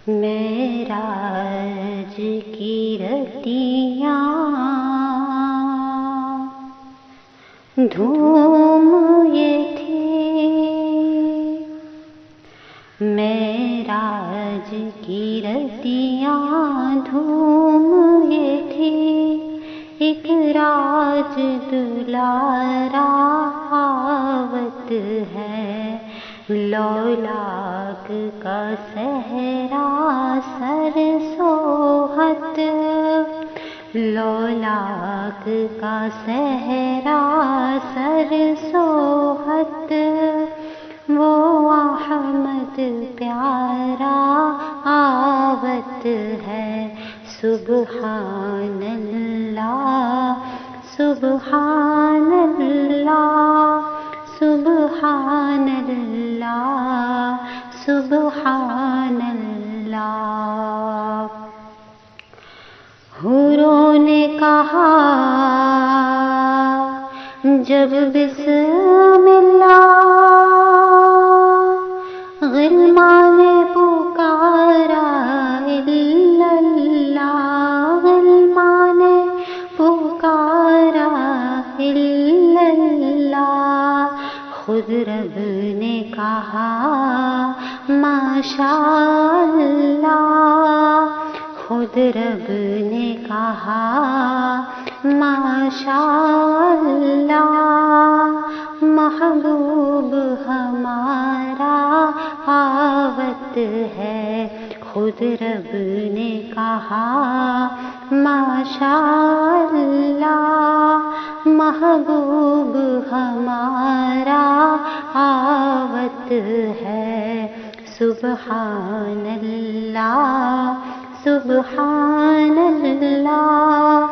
معراج کی رتیاں دھوم یہ تھی، معراج کی رتیاں دھوم یہ تھی، ایک راج دلارا آوت ہے، لولاک کا صحرا سر سوہت، لولاک کا صحرا سر سوہت، وہ احمد پیارا آوت ہے، سبحان اللہ سبحان اللہ سبحان اللہ سبحان اللہ۔ حوروں نے کہا جب بسم اللہ، غلمان نے پکارا الا اللہ، غلمان نے پکارا الا اللہ، خود رب نے کہا ماشاء اللہ، خود رب نے کہا ماشاء اللہ، محبوب ہمارا آوت ہے، خود رب نے کہا ماشاء اللہ، محبوب ہمارا آوت ہے، سبحان اللہ سبحان اللہ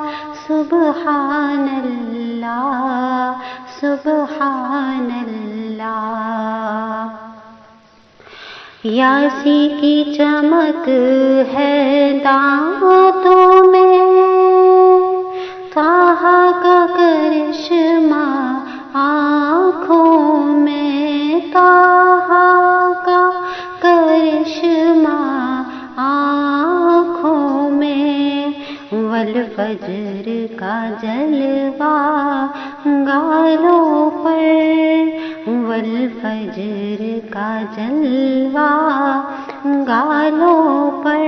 سبحان اللہ سبحان اللہ۔ یاسی کی چمک ہے دانتوں میں، طہ کا کرشمہ آنکھوں میں، طہ کا کرشمہ آنکھوں میں، والفجر کا جلوہ گالوں پر، والفجر کا جلوہ گالوں پر،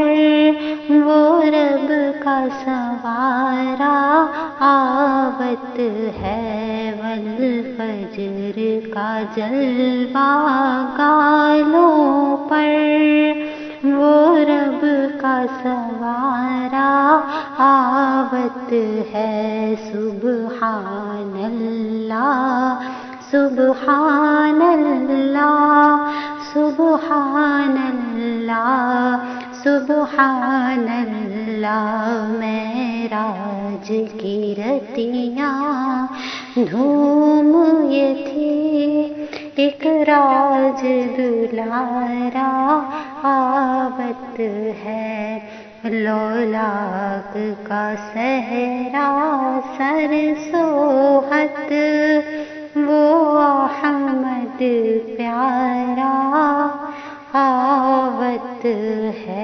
وہ رب کا سوارا آوت ہے، والفجر کا جلوہ گالوں پر، وہ رب کا سوارا آوت ہے، سبحان اللہ سبحان اللہ سبحان اللہ سبحان اللہ۔ معراج کی رتیاں دھوم یہ تھی، ایک راج دلارا آوت ہے، لولاک کا صحرا سر سوہت، وہ احمد پیارا آوت ہے۔